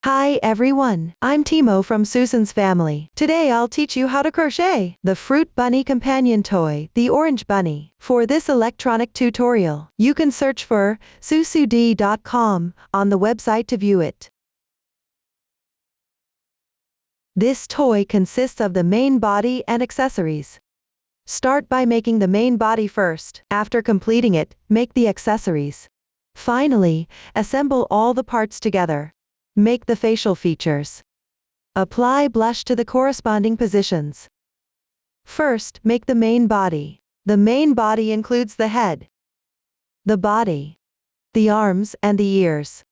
Hi everyone, I'm Timo from Susan's family. Today I'll teach you how to crochet the Fruit Bunny companion toy, the Orange Bunny. For this electronic tutorial, you can search for susud.com on the website to view it. This toy consists of the main body and accessories. Start by making the main body first. After completing it, make the accessories. Finally, assemble all the parts together. Make the facial features. Apply blush to the corresponding positions. First, make the main body. The main body includes the head, the body, the arms, and the ears.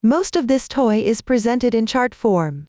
Most of this toy is presented in chart form.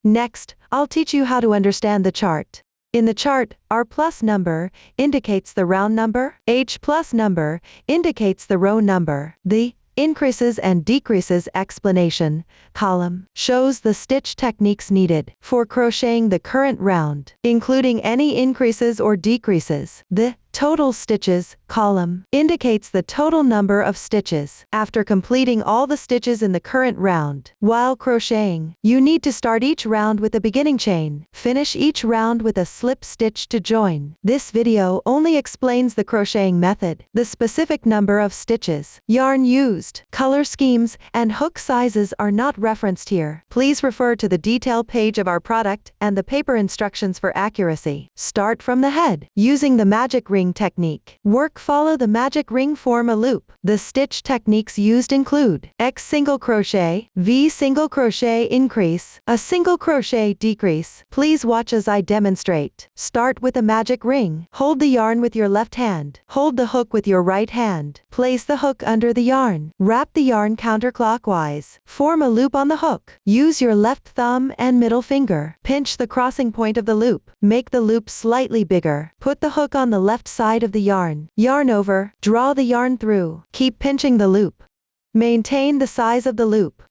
Next, I'll teach you how to understand the chart. In the chart, R plus number indicates the round number, H plus number indicates the row number. The increases and decreases explanation column shows the stitch techniques needed for crocheting the current round, including any increases or decreases. The total stitches column indicates the total number of stitches after completing all the stitches in the current round. While crocheting, you need to start each round with a beginning chain, finish each round with a slip stitch to join. This video only explains the crocheting method, the specific number of stitches, yarn used, color schemes, and hook sizes are not referenced here. Please refer to the detail page of our product and the paper instructions for accuracy. Start from the head, using the magic ring technique. Follow the magic ring, form a loop. The stitch techniques used include X single crochet, V single crochet increase, a single crochet decrease. Please watch as I demonstrate. Start with a magic ring. Hold the yarn with your left hand. Hold the hook with your right hand. Place the hook under the yarn. Wrap the yarn counterclockwise. Form a loop on the hook. Use your left thumb and middle finger. Pinch the crossing point of the loop. Make the loop slightly bigger. Put the hook on the left side of the yarn. Yarn over. Draw the yarn through. Keep pinching the loop. Maintain the size of the loop.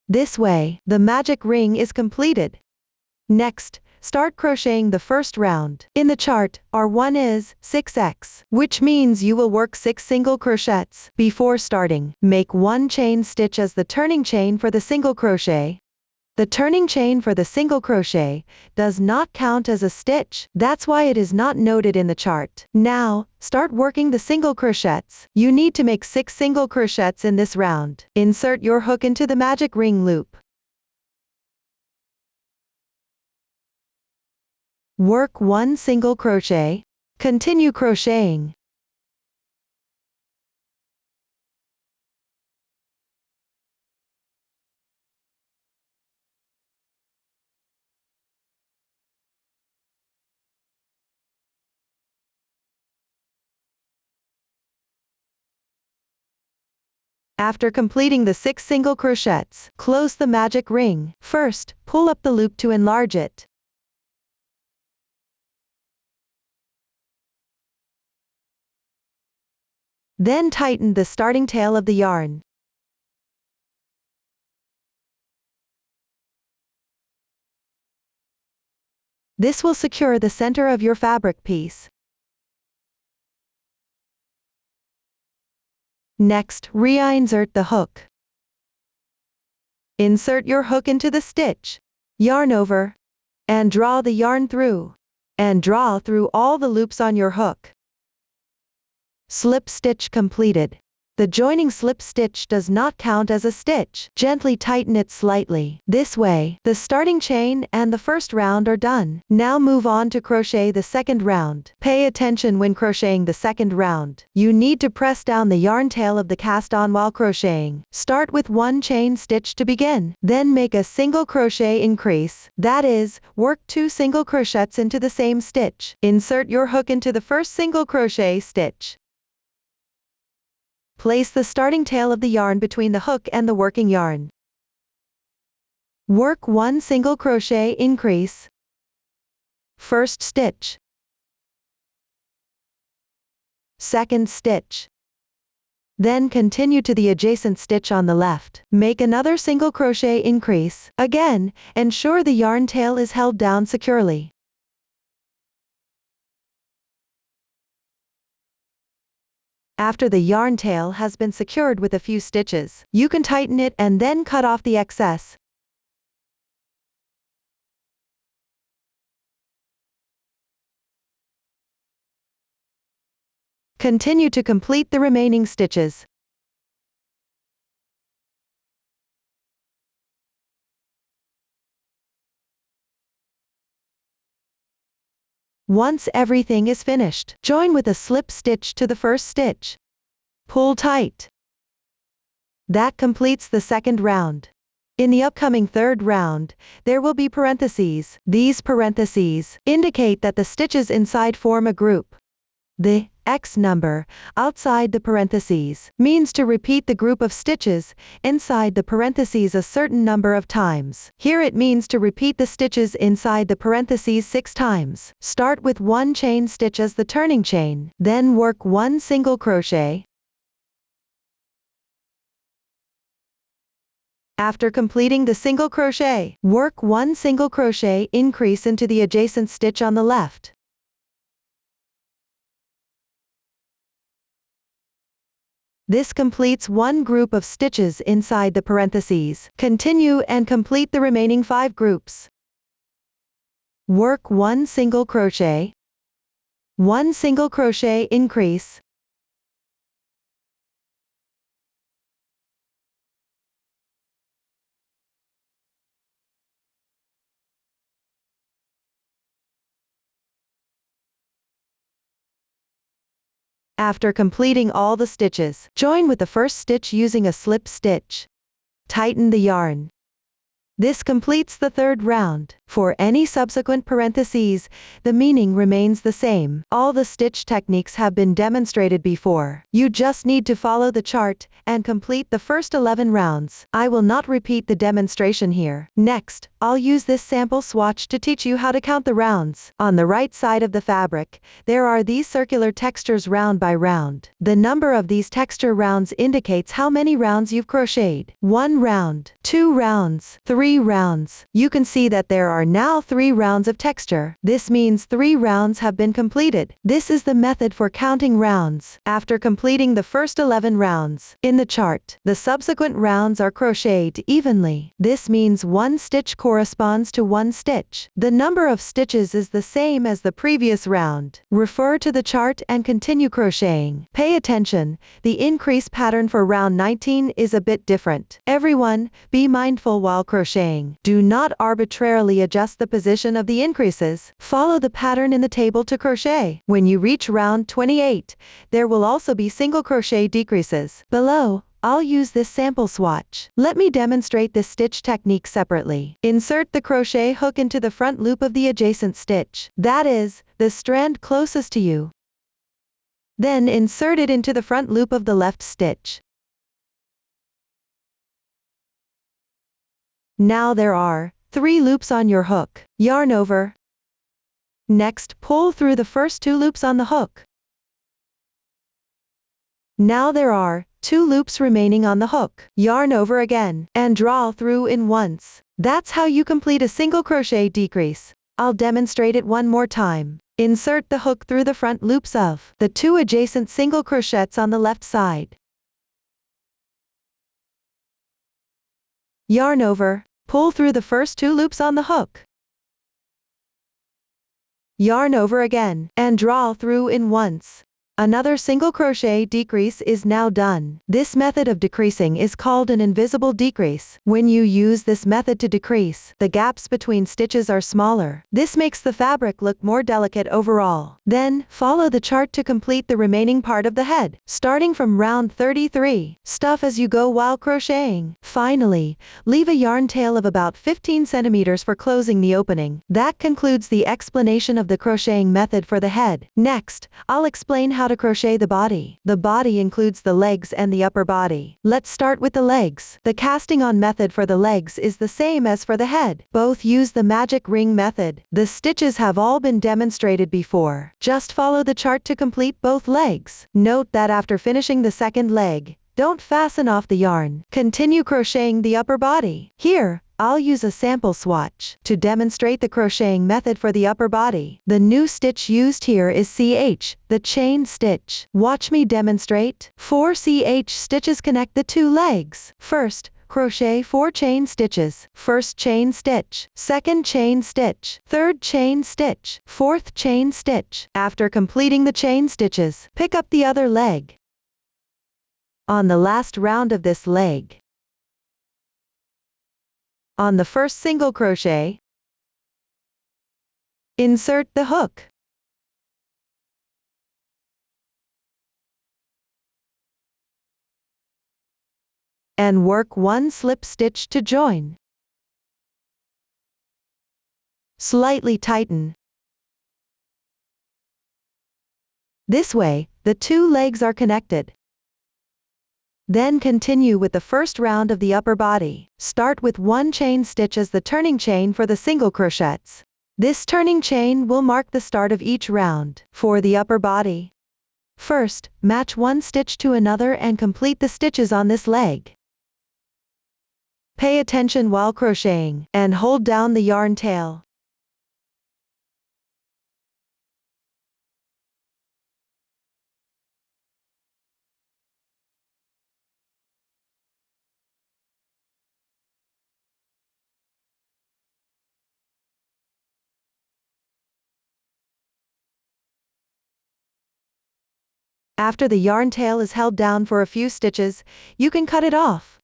This way, the magic ring is completed. Next, start crocheting the first round. In the chart, R1 is 6x, which means you will work 6 single crochets. Before starting, make 1 chain stitch as the turning chain for the single crochet. The turning chain for the single crochet does not count as a stitch. That's why it is not noted in the chart. Now, start working the single crochets. You need to make 6 single crochets in this round. Insert your hook into the magic ring loop. Work 1 single crochet. Continue crocheting. After completing the 6 single crochets, close the magic ring. First, pull up the loop to enlarge it. Then tighten the starting tail of the yarn. This will secure the center of your fabric piece. Next, reinsert the hook. Insert your hook into the stitch. Yarn over. And draw the yarn through. And draw through all the loops on your hook. Slip stitch completed. The joining slip stitch does not count as a stitch. Gently tighten it slightly. This way, the starting chain and the first round are done. Now move on to crochet the second round. Pay attention when crocheting the second round. You need to press down the yarn tail of the cast on while crocheting. Start with 1 chain stitch to begin. Then make a single crochet increase. That is, work 2 single crochets into the same stitch. Insert your hook into the first single crochet stitch. Place the starting tail of the yarn between the hook and the working yarn. Work 1 single crochet increase. First stitch. Second stitch. Then continue to the adjacent stitch on the left. Make another single crochet increase. Again, ensure the yarn tail is held down securely. After the yarn tail has been secured with a few stitches, you can tighten it and then cut off the excess. Continue to complete the remaining stitches. Once everything is finished, join with a slip stitch to the first stitch. Pull tight. That completes the second round. In the upcoming third round, there will be parentheses. These parentheses indicate that the stitches inside form a group. The X number outside the parentheses means to repeat the group of stitches inside the parentheses a certain number of times. Here it means to repeat the stitches inside the parentheses 6 times. Start with 1 chain stitch as the turning chain, then work 1 single crochet. After completing the single crochet, work 1 single crochet increase into the adjacent stitch on the left. This completes 1 group of stitches inside the parentheses. Continue and complete the remaining 5 groups. Work 1 single crochet, 1 single crochet increase, After completing all the stitches, join with the first stitch using a slip stitch. Tighten the yarn. This completes the third round. For any subsequent parentheses, the meaning remains the same. All the stitch techniques have been demonstrated before. You just need to follow the chart and complete the first 11 rounds. I will not repeat the demonstration here. Next, I'll use this sample swatch to teach you how to count the rounds. On the right side of the fabric, there are these circular textures round by round. The number of these texture rounds indicates how many rounds you've crocheted. 1 round, 2 rounds, 3 rounds. You can see that there are now 3 rounds of texture. This means 3 rounds have been completed. This is the method for counting rounds. After completing the first 11 rounds, in the chart, the subsequent rounds are crocheted evenly. This means 1 stitch corresponds to 1 stitch. The number of stitches is the same as the previous round. Refer to the chart and continue crocheting. Pay attention, the increase pattern for round 19 is a bit different. Everyone, be mindful while crocheting. Do not arbitrarily adjust the position of the increases. Follow the pattern in the table to crochet. When you reach round 28, there will also be single crochet decreases. Below, I'll use this sample swatch. Let me demonstrate this stitch technique separately. Insert the crochet hook into the front loop of the adjacent stitch. That is, the strand closest to you. Then insert it into the front loop of the left stitch. Now there are 3 loops on your hook. Yarn over. Next, pull through the first 2 loops on the hook. Now there are 2 loops remaining on the hook. Yarn over again, and draw through in once. That's how you complete a single crochet decrease. I'll demonstrate it one more time. Insert the hook through the front loops of the 2 adjacent single crochets on the left side. Yarn over, pull through the first 2 loops on the hook. Yarn over again, and draw through in once. Another single crochet decrease is now done. This method of decreasing is called an invisible decrease. When you use this method to decrease, the gaps between stitches are smaller. This makes the fabric look more delicate overall. Then, follow the chart to complete the remaining part of the head. Starting from round 33, stuff as you go while crocheting. Finally, leave a yarn tail of about 15 centimeters for closing the opening. That concludes the explanation of the crocheting method for the head. Next, I'll explain how to crochet the body. The body includes the legs and the upper body. Let's start with the legs. The casting on method for the legs is the same as for the head. Both use the magic ring method. The stitches have all been demonstrated before. Just follow the chart to complete both legs. Note that after finishing the second leg, don't fasten off the yarn. Continue crocheting the upper body. Here, I'll use a sample swatch to demonstrate the crocheting method for the upper body. The new stitch used here is CH, the chain stitch. Watch me demonstrate. 4 CH stitches connect the 2 legs. First, crochet 4 chain stitches. First chain stitch, second chain stitch, third chain stitch, fourth chain stitch. After completing the chain stitches, pick up the other leg. On the last round of this leg, on the first single crochet, insert the hook. And work 1 slip stitch to join. Slightly tighten. This way, the 2 legs are connected. Then continue with the first round of the upper body. Start with 1 chain stitch as the turning chain for the single crochets. This turning chain will mark the start of each round. For the upper body, first, match 1 stitch to another and complete the stitches on this leg. Pay attention while crocheting, and hold down the yarn tail. After the yarn tail is held down for a few stitches, you can cut it off.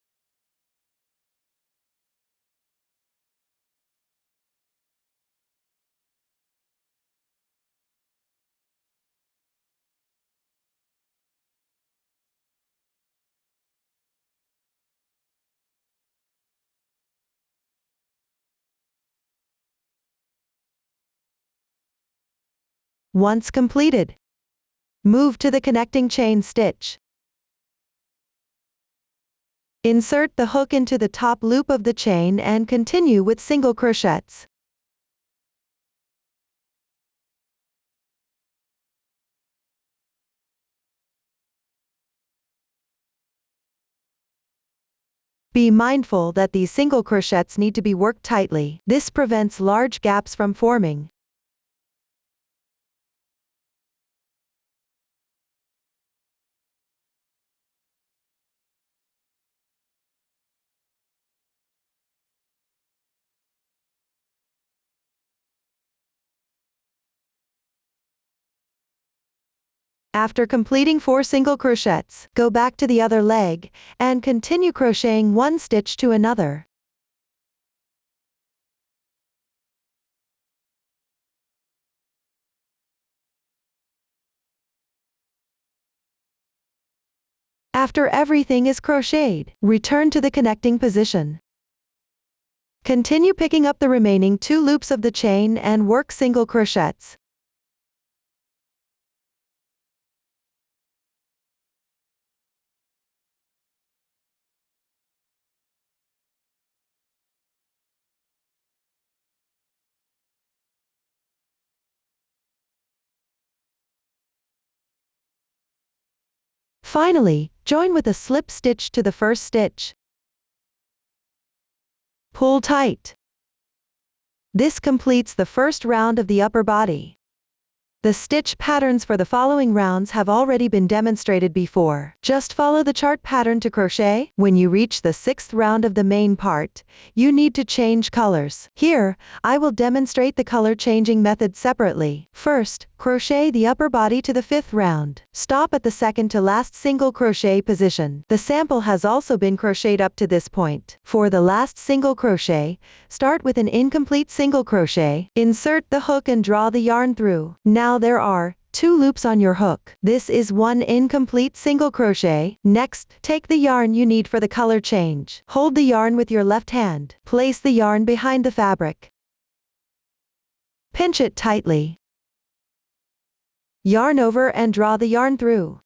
Once completed, move to the connecting chain stitch. Insert the hook into the top loop of the chain and continue with single crochets. Be mindful that these single crochets need to be worked tightly. This prevents large gaps from forming. After completing 4 single crochets, go back to the other leg, and continue crocheting 1 stitch to another. After everything is crocheted, return to the connecting position. Continue picking up the remaining 2 loops of the chain and work single crochets. Finally, join with a slip stitch to the first stitch. Pull tight. This completes the first round of the upper body. The stitch patterns for the following rounds have already been demonstrated before. Just follow the chart pattern to crochet. When you reach the 6th round of the main part, you need to change colors. Here, I will demonstrate the color changing method separately. First, crochet the upper body to the 5th round. Stop at the second to last single crochet position. The sample has also been crocheted up to this point. For the last single crochet, start with an incomplete single crochet. Insert the hook and draw the yarn through. Now there are 2 loops on your hook. This is 1 incomplete single crochet. Next, take the yarn you need for the color change. Hold the yarn with your left hand. Place the yarn behind the fabric. Pinch it tightly. Yarn over and draw the yarn through.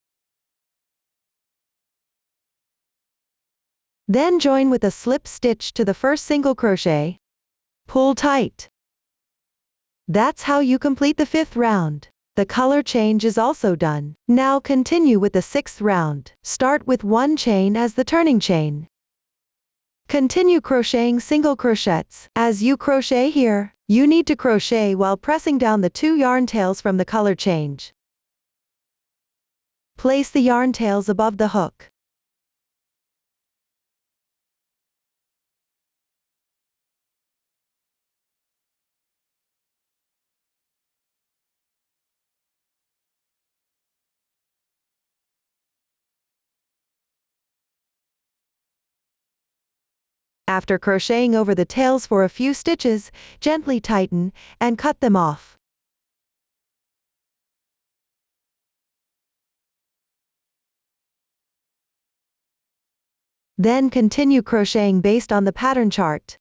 Then join with a slip stitch to the first single crochet. Pull tight. That's how you complete the 5th round. The color change is also done. Now continue with the 6th round. Start with 1 chain as the turning chain. Continue crocheting single crochets. As you crochet here, you need to crochet while pressing down the 2 yarn tails from the color change. Place the yarn tails above the hook. After crocheting over the tails for a few stitches, gently tighten and cut them off. Then continue crocheting based on the pattern chart.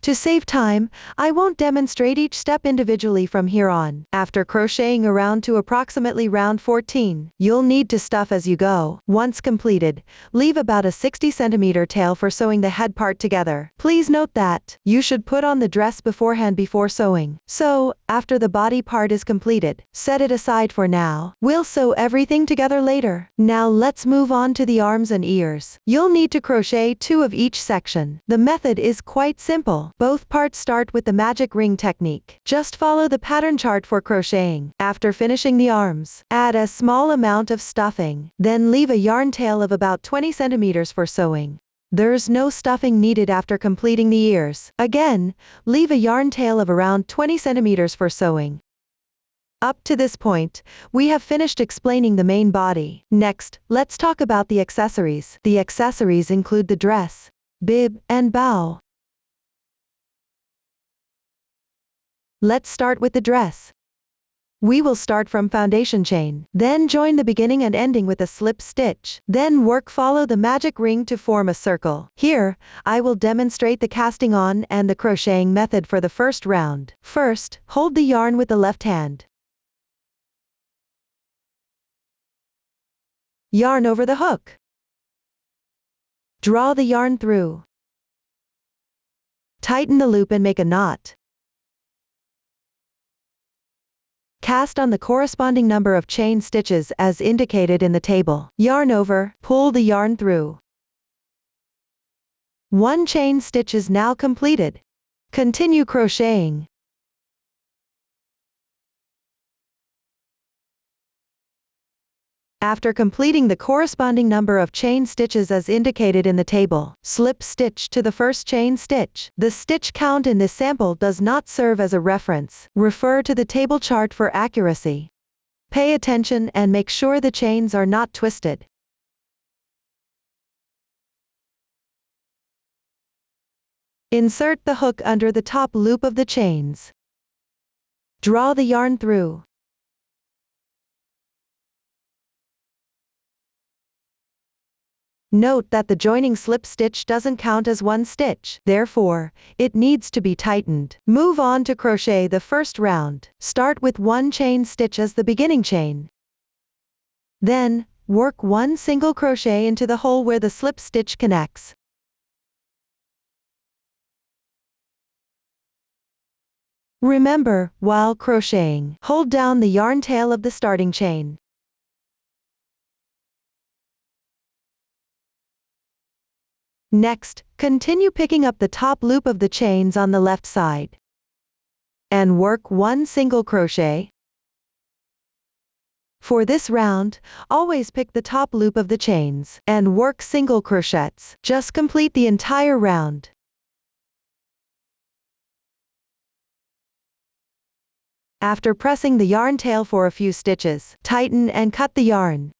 To save time, I won't demonstrate each step individually from here on. After crocheting around to approximately round 14, you'll need to stuff as you go. Once completed, leave about a 60cm tail for sewing the head part together. Please note that you should put on the dress beforehand before sewing. So, after the body part is completed, set it aside for now. We'll sew everything together later. Now let's move on to the arms and ears. You'll need to crochet 2 of each section. The method is quite simple. Both parts start with the magic ring technique. Just follow the pattern chart for crocheting. After finishing the arms, add a small amount of stuffing. Then leave a yarn tail of about 20 centimeters for sewing. There's no stuffing needed after completing the ears. Again, leave a yarn tail of around 20 centimeters for sewing. Up to this point, we have finished explaining the main body. Next, let's talk about the accessories. The accessories include the dress, bib, and bow. Let's start with the dress. We will start from foundation chain, then join the beginning and ending with a slip stitch, then follow the magic ring to form a circle. Here, I will demonstrate the casting on and the crocheting method for the first round. First, hold the yarn with the left hand. Yarn over the hook. Draw the yarn through. Tighten the loop and make a knot. Cast on the corresponding number of chain stitches as indicated in the table. Yarn over, pull the yarn through. 1 chain stitch is now completed. Continue crocheting. After completing the corresponding number of chain stitches as indicated in the table, slip stitch to the first chain stitch. The stitch count in this sample does not serve as a reference. Refer to the table chart for accuracy. Pay attention and make sure the chains are not twisted. Insert the hook under the top loop of the chains. Draw the yarn through. Note that the joining slip stitch doesn't count as 1 stitch, therefore, it needs to be tightened. Move on to crochet the first round. Start with 1 chain stitch as the beginning chain. Then, work 1 single crochet into the hole where the slip stitch connects. Remember, while crocheting, hold down the yarn tail of the starting chain. Next, continue picking up the top loop of the chains on the left side. And work 1 single crochet. For this round, always pick the top loop of the chains, and work single crochets. Just complete the entire round. After pressing the yarn tail for a few stitches, tighten and cut the yarn.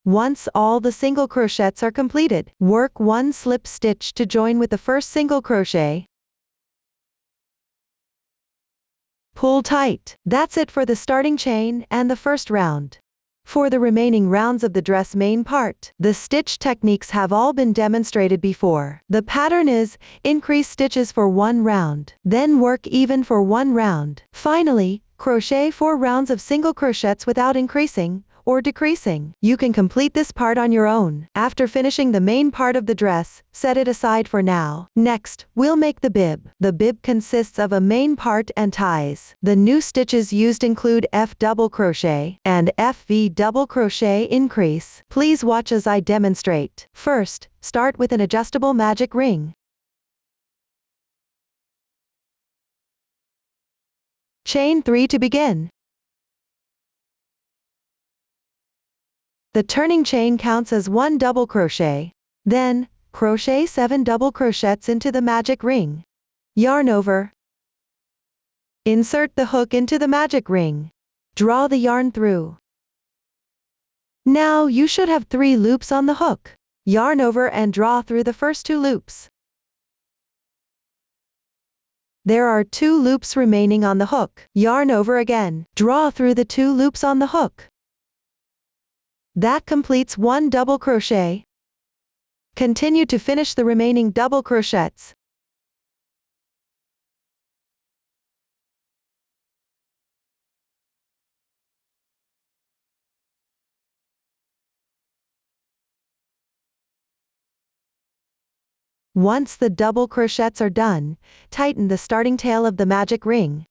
Once all the single crochets are completed, work 1 slip stitch to join with the first single crochet. Pull tight. That's it for the starting chain and the first round. For the remaining rounds of the dress main part, the stitch techniques have all been demonstrated before. The pattern is, increase stitches for 1 round, then work even for 1 round. Finally, crochet 4 rounds of single crochets without increasing or decreasing. You can complete this part on your own. After finishing the main part of the dress, set it aside for now. Next, we'll make the bib. The bib consists of a main part and ties. The new stitches used include F double crochet and FV double crochet increase. Please watch as I demonstrate. First, start with an adjustable magic ring. Chain 3 to begin. The turning chain counts as 1 double crochet. Then, crochet 7 double crochets into the magic ring. Yarn over. Insert the hook into the magic ring. Draw the yarn through. Now you should have 3 loops on the hook. Yarn over and draw through the first 2 loops. There are 2 loops remaining on the hook. Yarn over again. Draw through the 2 loops on the hook. That completes 1 double crochet. Continue to finish the remaining double crochets. Once the double crochets are done, tighten the starting tail of the magic ring.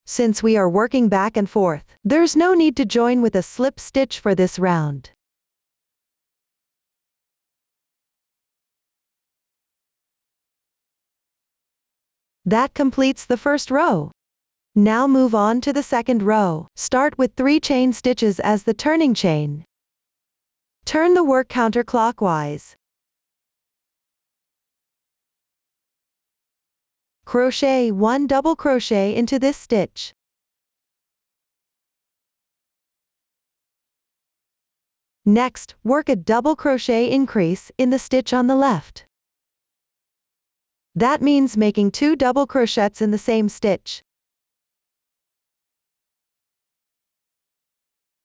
Since we are working back and forth, there's no need to join with a slip stitch for this round. That completes the first row. Now move on to the second row. Start with 3 chain stitches as the turning chain. Turn the work counterclockwise. Crochet 1 double crochet into this stitch. Next, work a double crochet increase in the stitch on the left. That means making 2 double crochets in the same stitch.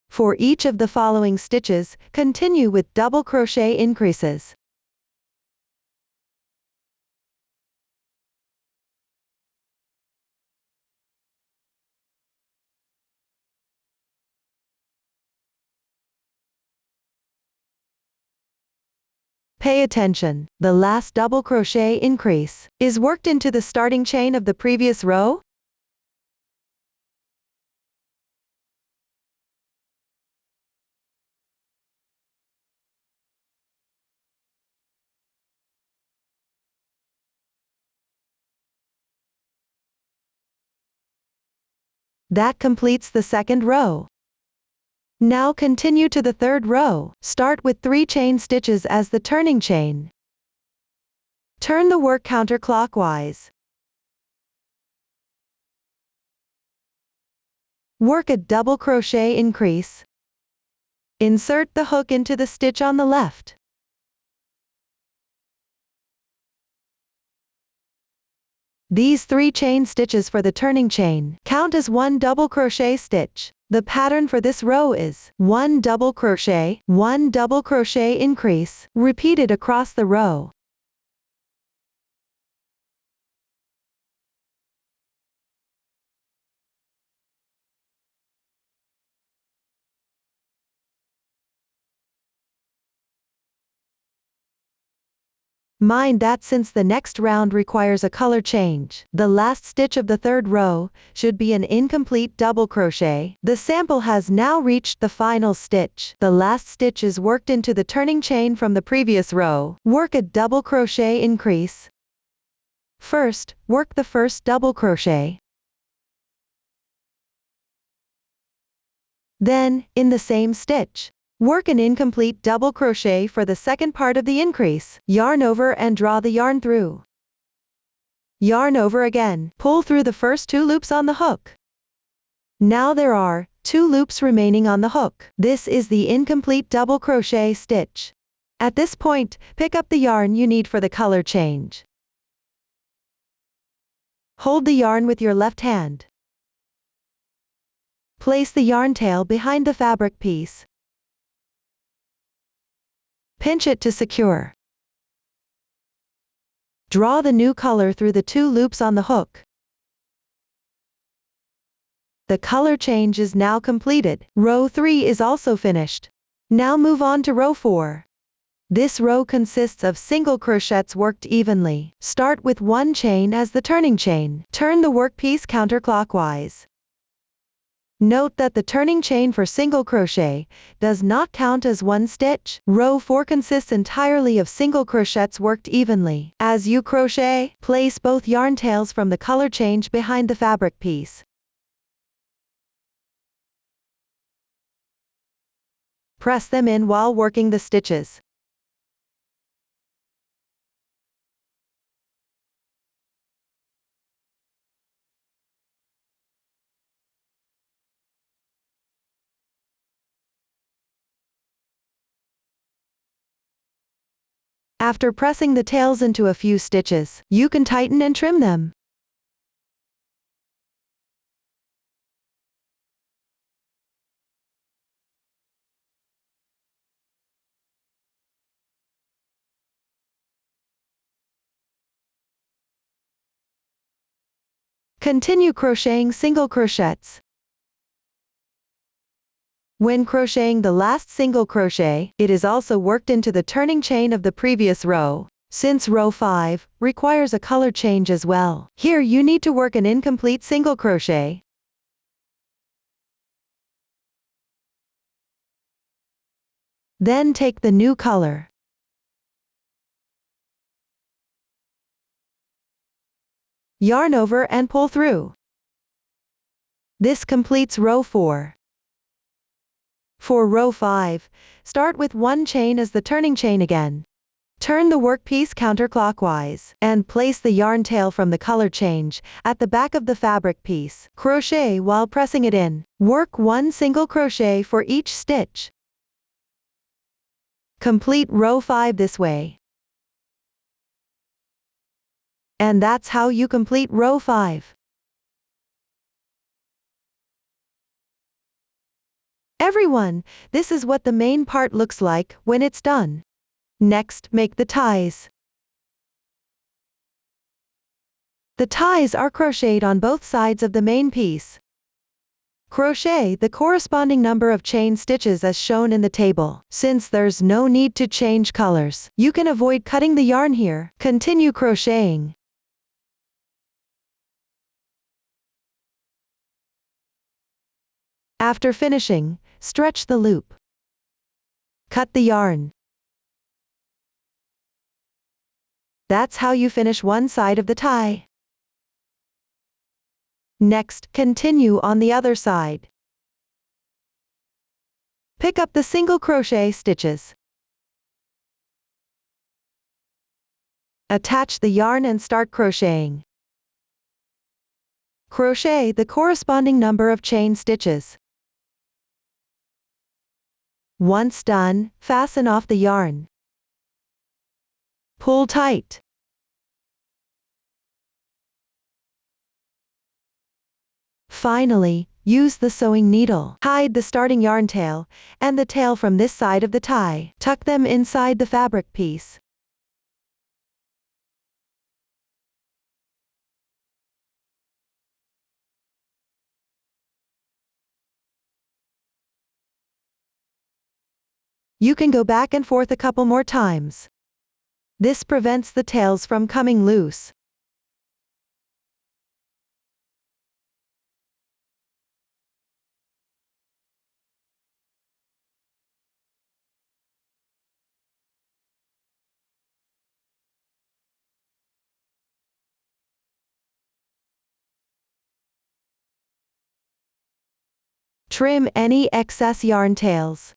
For each of the following stitches, continue with double crochet increases. Pay attention, the last double crochet increase is worked into the starting chain of the previous row. That completes the second row. Now continue to the third row. Start with 3 chain stitches as the turning chain. Turn the work counterclockwise. Work a double crochet increase. Insert the hook into the stitch on the left. These 3 chain stitches for the turning chain count as 1 double crochet stitch. The pattern for this row is 1 double crochet, 1 double crochet increase, repeated across the row. Mind that since the next round requires a color change, the last stitch of the third row should be an incomplete double crochet. The sample has now reached the final stitch. The last stitch is worked into the turning chain from the previous row. Work a double crochet increase. First, work the first double crochet. Then, in the same stitch, work an incomplete double crochet for the second part of the increase. Yarn over and draw the yarn through. Yarn over again. Pull through the first 2 loops on the hook. Now there are 2 loops remaining on the hook. This is the incomplete double crochet stitch. At this point, pick up the yarn you need for the color change. Hold the yarn with your left hand. Place the yarn tail behind the fabric piece. Pinch it to secure. Draw the new color through the 2 loops on the hook. The color change is now completed. Row 3 is also finished. Now move on to row 4. This row consists of single crochets worked evenly. Start with 1 chain as the turning chain. Turn the workpiece counterclockwise. Note that the turning chain for single crochet does not count as 1 stitch. Row 4 consists entirely of single crochets worked evenly. As you crochet, place both yarn tails from the color change behind the fabric piece. Press them in while working the stitches. After pressing the tails into a few stitches, you can tighten and trim them. Continue crocheting single crochets. When crocheting the last single crochet, it is also worked into the turning chain of the previous row. Since row 5 requires a color change as well, here you need to work an incomplete single crochet. Then take the new color. Yarn over and pull through. This completes row 4. For row 5, start with 1 chain as the turning chain again. Turn the workpiece counterclockwise, and place the yarn tail from the color change at the back of the fabric piece. Crochet while pressing it in. Work 1 single crochet for each stitch. Complete row 5 this way. And that's how you complete row 5. Everyone, this is what the main part looks like when it's done. Next, make the ties. The ties are crocheted on both sides of the main piece. Crochet the corresponding number of chain stitches as shown in the table. Since there's no need to change colors, you can avoid cutting the yarn here. Continue crocheting. After finishing, stretch the loop. Cut the yarn. That's how you finish one side of the tie. Next, continue on the other side. Pick up the single crochet stitches. Attach the yarn and start crocheting. Crochet the corresponding number of chain stitches. Once done, fasten off the yarn. Pull tight. Finally, use the sewing needle. Hide the starting yarn tail and the tail from this side of the tie. Tuck them inside the fabric piece. You can go back and forth a couple more times. This prevents the tails from coming loose. Trim any excess yarn tails.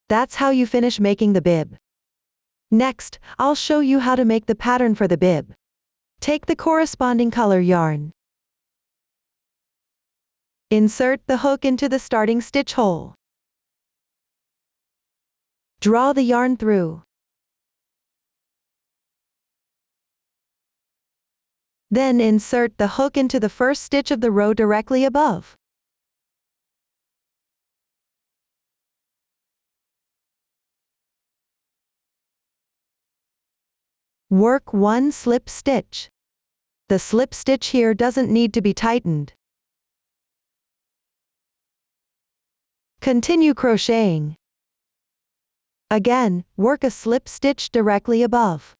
That's how you finish making the bib. Next, I'll show you how to make the pattern for the bib. Take the corresponding color yarn. Insert the hook into the starting stitch hole. Draw the yarn through. Then insert the hook into the first stitch of the row directly above. Work one slip stitch. The slip stitch here doesn't need to be tightened. Continue crocheting. Again, work a slip stitch directly above.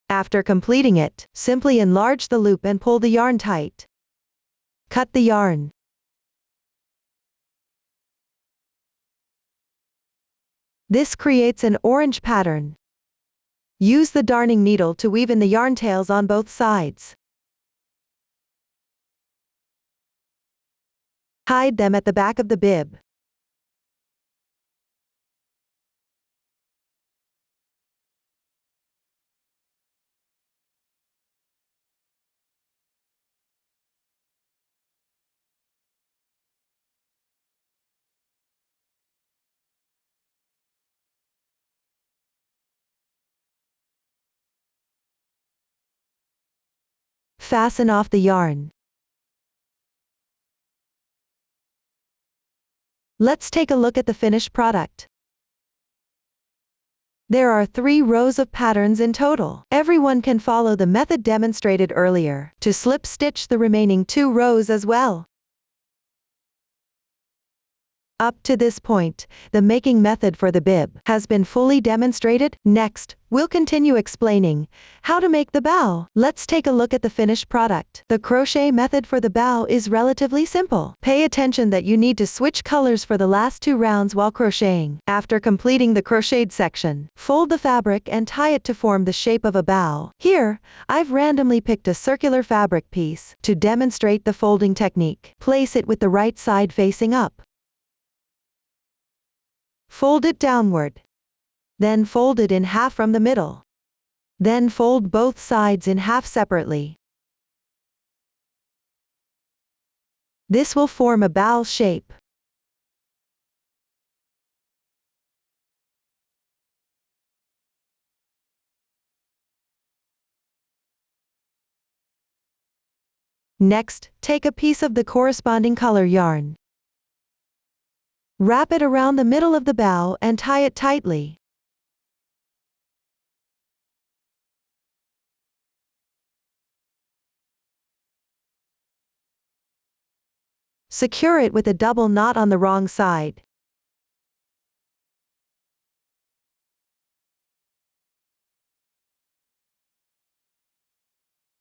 After completing it, simply enlarge the loop and pull the yarn tight. Cut the yarn. This creates an orange pattern. Use the darning needle to weave in the yarn tails on both sides. Hide them at the back of the bib. Fasten off the yarn. Let's take a look at the finished product. There are 3 rows of patterns in total. Everyone can follow the method demonstrated earlier to slip stitch the remaining 2 rows as well. Up to this point, the making method for the bib has been fully demonstrated. Next, we'll continue explaining how to make the bow. Let's take a look at the finished product. The crochet method for the bow is relatively simple. Pay attention that you need to switch colors for the last 2 rounds while crocheting. After completing the crocheted section, fold the fabric and tie it to form the shape of a bow. Here, I've randomly picked a circular fabric piece to demonstrate the folding technique. Place it with the right side facing up. Fold it downward. Then fold it in half from the middle. Then fold both sides in half separately. This will form a bow shape. Next, take a piece of the corresponding color yarn. Wrap it around the middle of the bow and tie it tightly. Secure it with a double knot on the wrong side.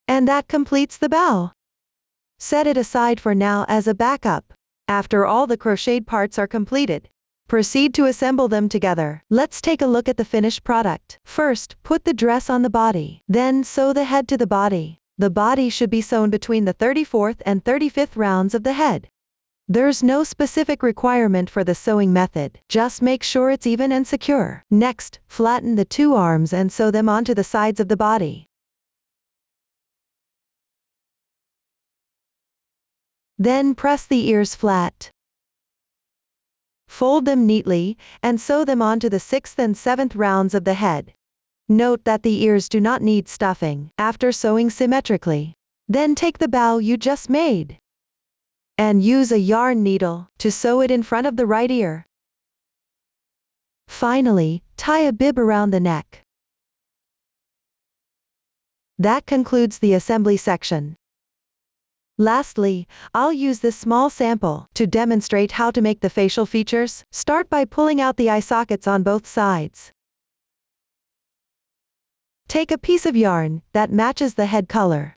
And that completes the bow. Set it aside for now as a backup. After all the crocheted parts are completed, proceed to assemble them together. Let's take a look at the finished product. First, put the dress on the body. Then sew the head to the body. The body should be sewn between the 34th and 35th rounds of the head. There's no specific requirement for the sewing method. Just make sure it's even and secure. Next, flatten the 2 arms and sew them onto the sides of the body. Then press the ears flat. Fold them neatly, and sew them onto the 6th and 7th rounds of the head. Note that the ears do not need stuffing after sewing symmetrically. Then take the bow you just made and use a yarn needle to sew it in front of the right ear. Finally, tie a bib around the neck. That concludes the assembly section. Lastly, I'll use this small sample to demonstrate how to make the facial features. Start by pulling out the eye sockets on both sides. Take a piece of yarn that matches the head color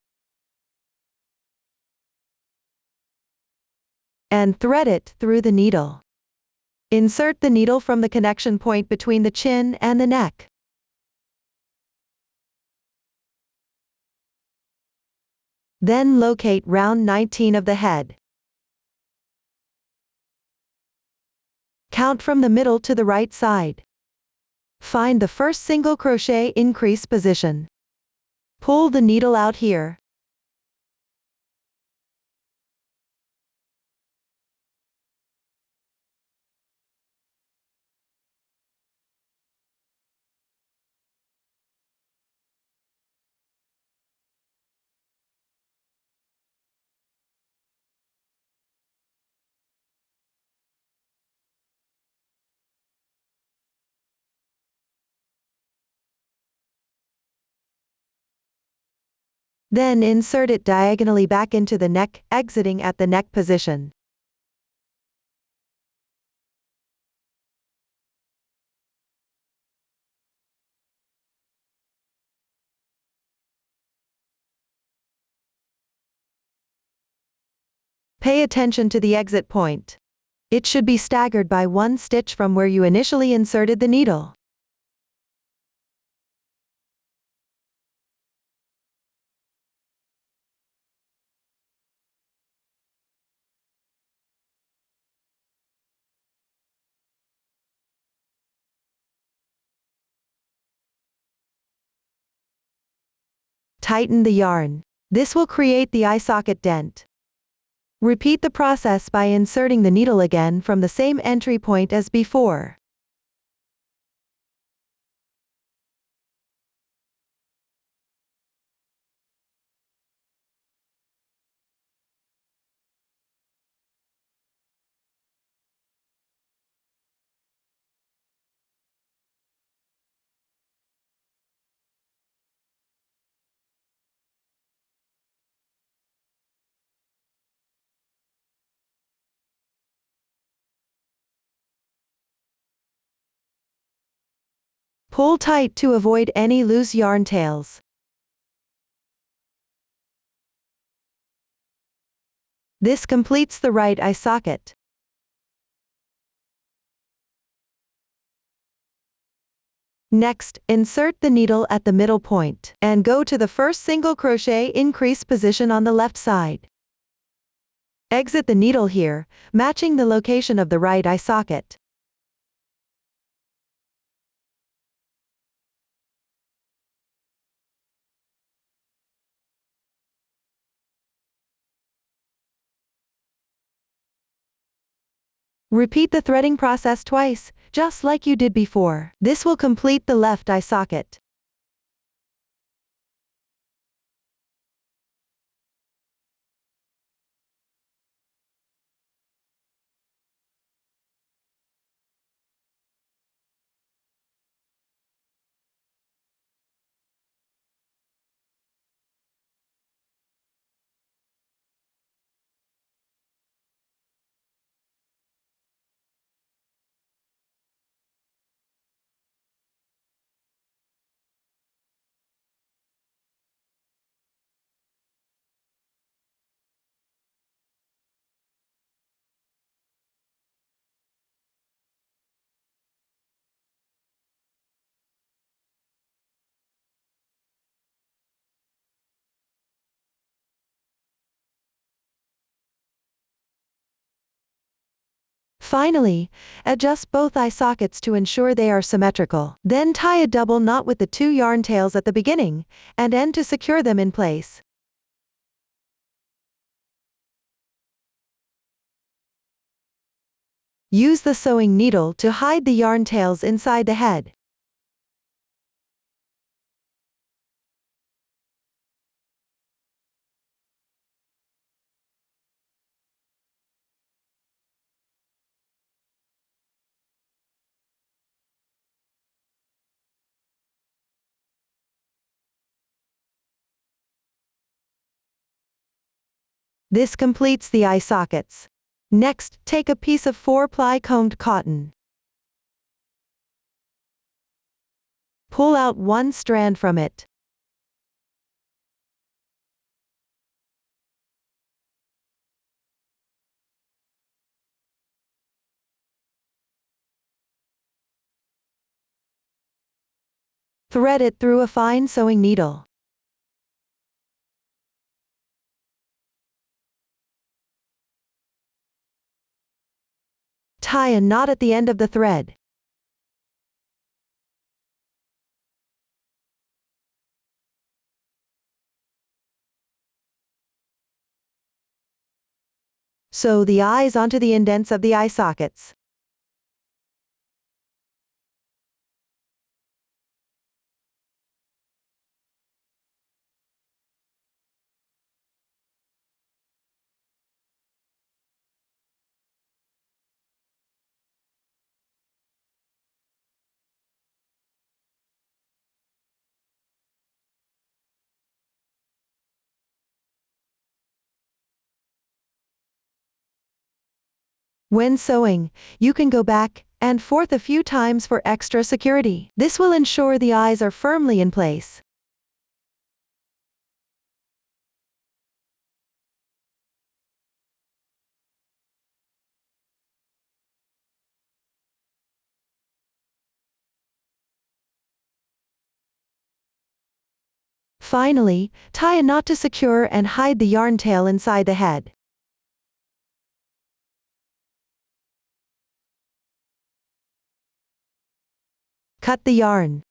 and thread it through the needle. Insert the needle from the connection point between the chin and the neck. Then locate round 19 of the head. Count from the middle to the right side. Find the first single crochet increase position. Pull the needle out here. Then insert it diagonally back into the neck, exiting at the neck position. Pay attention to the exit point. It should be staggered by 1 stitch from where you initially inserted the needle. Tighten the yarn. This will create the eye socket dent. Repeat the process by inserting the needle again from the same entry point as before. Pull tight to avoid any loose yarn tails. This completes the right eye socket. Next, insert the needle at the middle point, and go to the first single crochet increase position on the left side. Exit the needle here, matching the location of the right eye socket. Repeat the threading process twice, just like you did before. This will complete the left eye socket. Finally, adjust both eye sockets to ensure they are symmetrical. Then tie a double knot with the 2 yarn tails at the beginning and end to secure them in place. Use the sewing needle to hide the yarn tails inside the head. This completes the eye sockets. Next, take a piece of 4-ply combed cotton. Pull out 1 strand from it. Thread it through a fine sewing needle. Tie a knot at the end of the thread. Sew the eyes onto the indents of the eye sockets. When sewing, you can go back and forth a few times for extra security. This will ensure the eyes are firmly in place. Finally, tie a knot to secure and hide the yarn tail inside the head. Cut the yarn.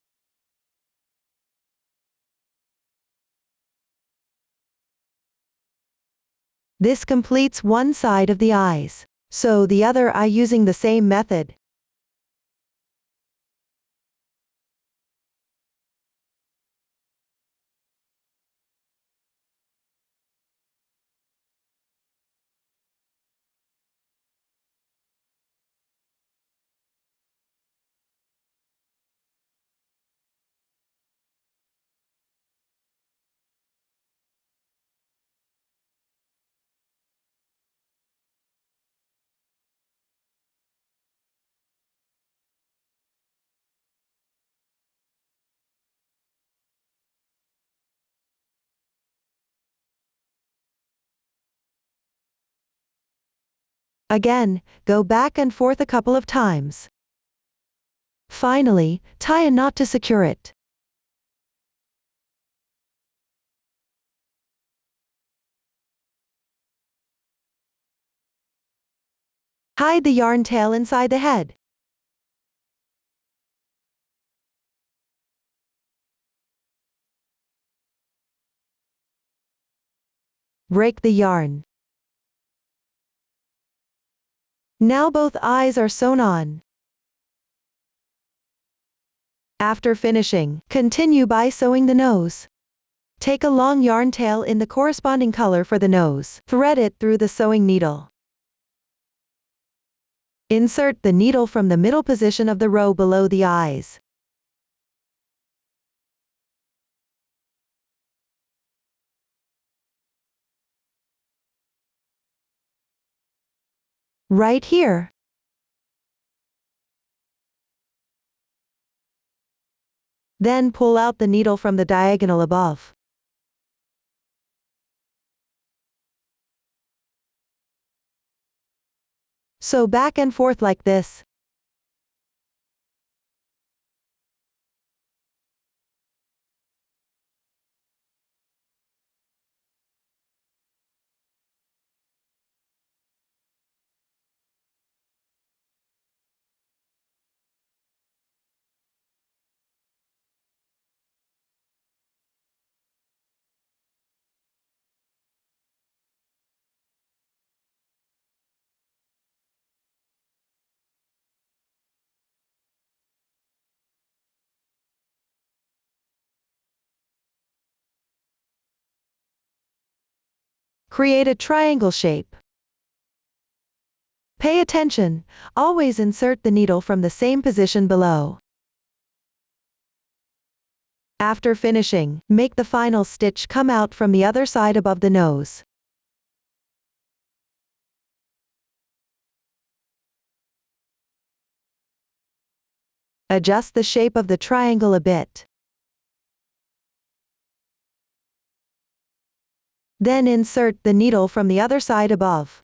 This completes one side of the eyes. Sew the other eye using the same method. Again, go back and forth a couple of times. Finally, tie a knot to secure it. Hide the yarn tail inside the head. Break the yarn. Now both eyes are sewn on. After finishing, continue by sewing the nose. Take a long yarn tail in the corresponding color for the nose. Thread it through the sewing needle. Insert the needle from the middle position of the row below the eyes. Right here. Then pull out the needle from the diagonal above. Sew back and forth like this. Create a triangle shape. Pay attention, always insert the needle from the same position below. After finishing, make the final stitch come out from the other side above the nose. Adjust the shape of the triangle a bit. Then insert the needle from the other side above.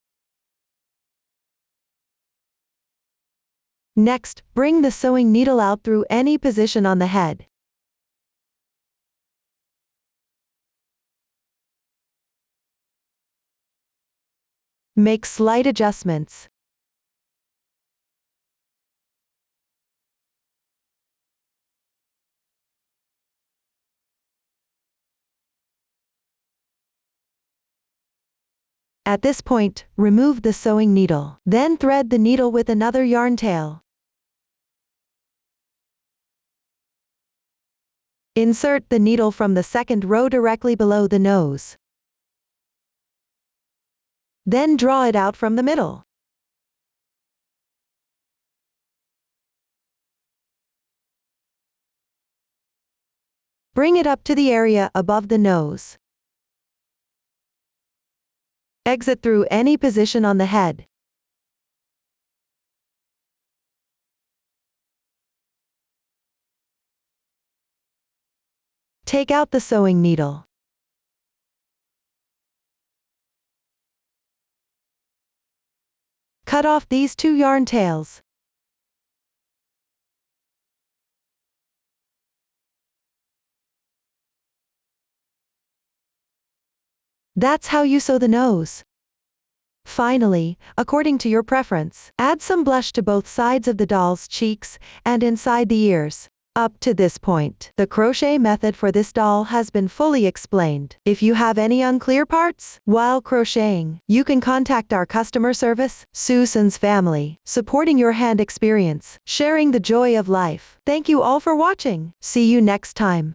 Next, bring the sewing needle out through any position on the head. Make slight adjustments. At this point, remove the sewing needle. Then thread the needle with another yarn tail. Insert the needle from the second row directly below the nose. Then draw it out from the middle. Bring it up to the area above the nose. Exit through any position on the head. Take out the sewing needle. Cut off these 2 yarn tails. That's how you sew the nose. Finally, according to your preference, add some blush to both sides of the doll's cheeks and inside the ears. Up to this point, the crochet method for this doll has been fully explained. If you have any unclear parts while crocheting, you can contact our customer service, Susan's Family, supporting your hand experience, sharing the joy of life. Thank you all for watching. See you next time.